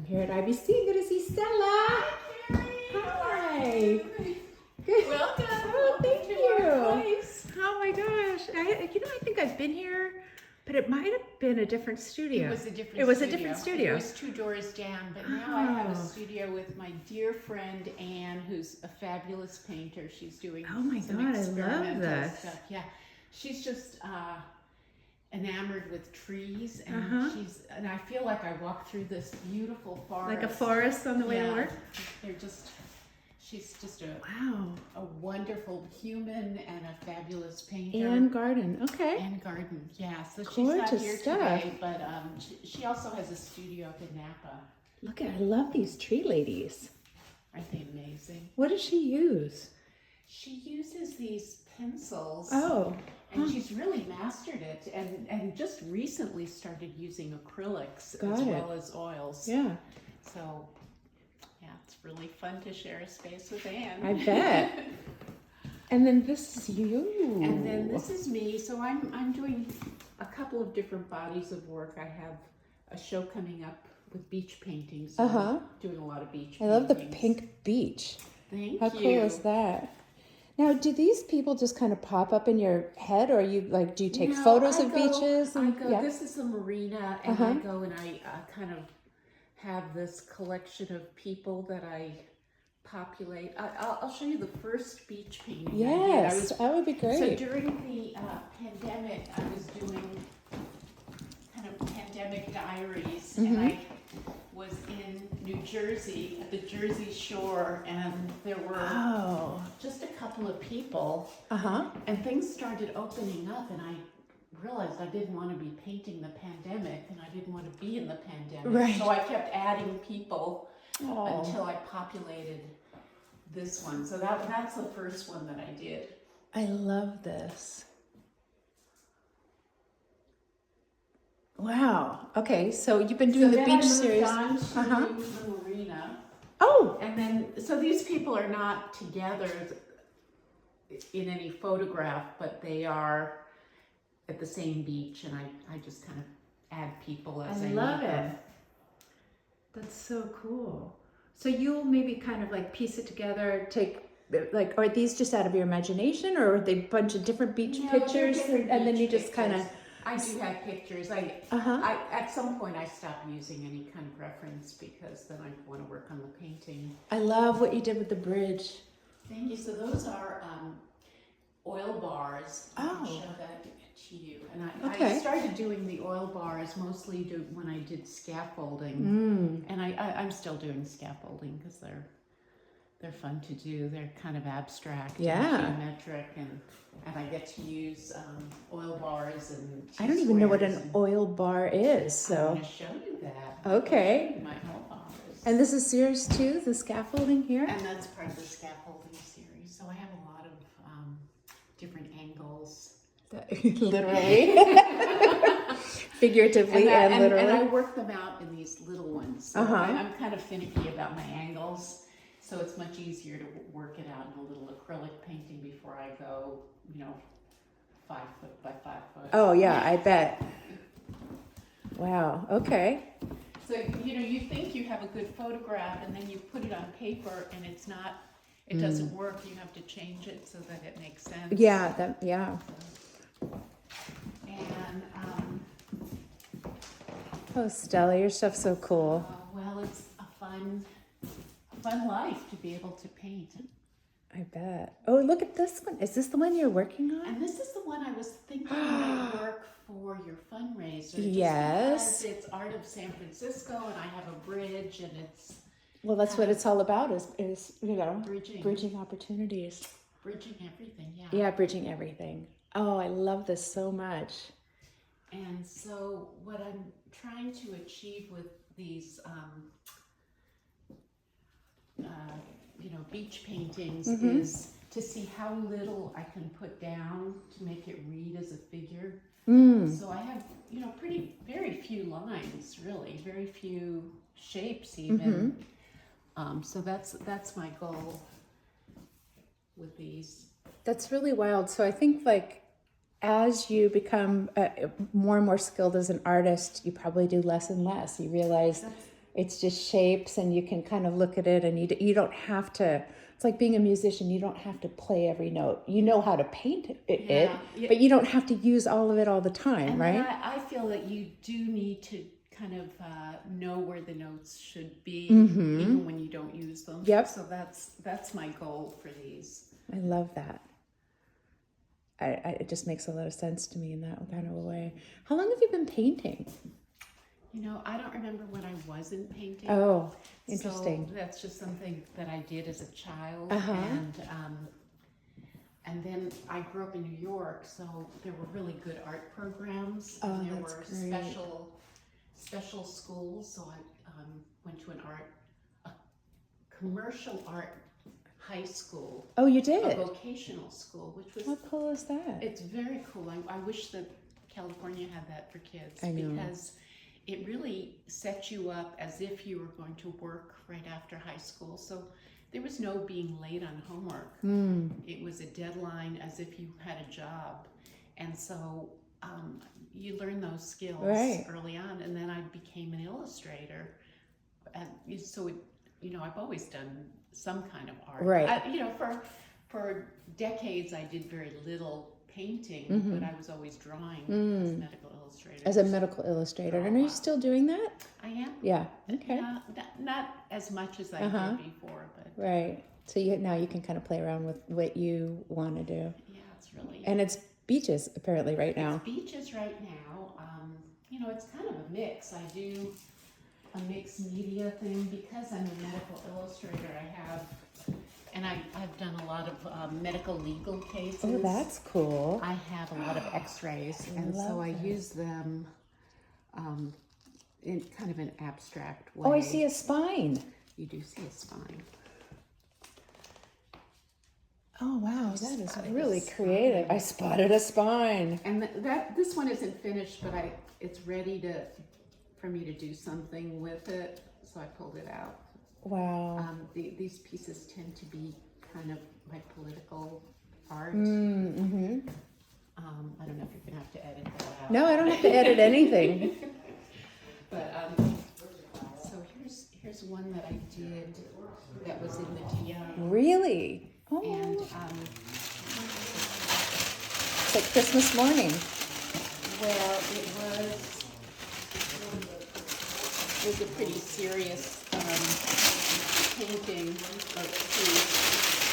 here at IBC. Good to see Stella. Hi. Good. Welcome. Oh, thank you. Our place. Oh my gosh. I think I've been here, but it might have been a different studio. It was a different studio. It was a different studio. It was 2 doors down, but now I have a studio with my dear friend Anne, who's a fabulous painter. She's doing some experimental stuff. Yeah, she's just enamored with trees, and and I feel like I walk through this beautiful forest. Like a forest on the way to work? She's just a wonderful human and a fabulous painter. And garden, okay. And garden, yeah. So she's Gorgeous not here stuff. today, but she also has a studio up in Napa. Look at, I love these tree ladies. Aren't they amazing? What does she use? She uses these pencils. Oh. And she's really mastered it, and just recently started using acrylics well as oils. Yeah. So, yeah, it's really fun to share a space with Anne. I bet. And then this is you. And then this is me. So I'm doing a couple of different bodies of work. I have a show coming up with beach paintings. I'm doing a lot of beach paintings. I love the pink beach. Thank you. How cool is that? Now, do these people just kind of pop up in your head, or you do you take photos of beaches? This is the marina, and I go and I kind of have this collection of people that I populate. I'll show you the first beach painting. Yes, that would be great. So during the pandemic, I was doing kind of pandemic diaries, and I was in New Jersey at the Jersey Shore, and there were just a couple of people, and things started opening up, and I realized I didn't want to be painting the pandemic, and I didn't want to be in the pandemic, so I kept adding people until I populated this one. So that's the first one that I did. I love this. Wow. Okay, so you've been doing the beach series. On to the marina. Oh. And then, so these people are not together in any photograph, but they are at the same beach, and I just kind of add people as I love need it. them. That's so cool. So you'll maybe kind of piece it together, are these just out of your imagination, or are they a bunch of different beach pictures, and then you just kind of... I do have pictures. I at some point I stopped using any kind of reference, because then I want to work on the painting. I love what you did with the bridge. Thank you. So those are oil bars. I'll show that to you. And I started doing the oil bars mostly when I did scaffolding, and I'm still doing scaffolding because they're fun to do. They're kind of abstract, and geometric, and I get to use oil bars and I don't even know what an oil bar is, so I'm going to show you that. Okay. My oil bars. And this is series 2, the scaffolding here? And that's part of the scaffolding series. So I have a lot of different angles. Literally. Figuratively and literally. And I work them out in these little ones. So I'm kind of finicky about my angles. So it's much easier to work it out in a little acrylic painting before I go, 5 foot by 5 foot. Oh yeah, I bet. Wow, okay. So, you think you have a good photograph, and then you put it on paper, and it doesn't work. You have to change it so that it makes sense. Yeah, And, oh, Stella, your stuff's so cool. well, it's a fun life to be able to paint. I bet. Oh, look at this one. Is this the one you're working on? And this is the one I was thinking might work for your fundraiser. Yes. Because it's Art of San Francisco, and I have a bridge, and it's... Well, that's what it's all about is bridging opportunities. Bridging everything, yeah. Yeah, bridging everything. Oh, I love this so much. And so what I'm trying to achieve with these beach paintings is to see how little I can put down to make it read as a figure. So I have, very few lines, really, very few shapes even. So that's my goal with these. That's really wild. So I think as you become more and more skilled as an artist, you probably do less and less. You realize It's just shapes, and you can kind of look at it, and you don't have to. It's like being a musician. You don't have to play every note. You know how to paint it, but you don't have to use all of it all the time, and right? then I feel that you do need to kind of know where the notes should be, Mm-hmm. even when you don't use them. Yep. So that's my goal for these. I love that. It just makes a lot of sense to me in that kind of a way. How long have you been painting? You know, I don't remember when I wasn't painting. Oh, interesting. So that's just something that I did as a child. Uh-huh. And then I grew up in New York, so there were really good art programs. Oh, And there that's were great. special schools. So I went to a commercial art high school. Oh, you A did? vocational school, which was, How cool is that? it's very cool. I wish that California had that for kids. I know. Because it really sets you up as if you were going to work right after high school. So there was no being late on homework. It was a deadline as if you had a job. And so you learn those skills early on. And then I became an illustrator. And so, I've always done some kind of art. Right. For decades, I did very little painting, but I was always drawing as a medical illustrator. As a medical illustrator. And are you still doing that? I am. Yeah. Okay. Not as much as I did before, but Right. So now you can kind of play around with what you want to do. yeah, it's really. And it's beaches apparently right now. It's beaches right now. It's kind of a mix. I do a mixed media thing because I'm a medical illustrator. I've done a lot of medical legal cases. Oh, that's cool. I have a lot of X-rays, and so I use them in kind of an abstract way. Oh, I see a spine. You do see a spine. Oh, wow, that is spotted really a spine. creative. I spotted a spine. And this one isn't finished, but it's ready for me to do something with it, so I pulled it out. Wow. These pieces tend to be kind of my political art. Mm-hmm. I don't know if you're gonna have to edit that out. No, I don't have to edit anything. But so here's one that I did that was in the TO. Really? Oh, And it's like Christmas morning. well, it was a pretty serious painting of trees.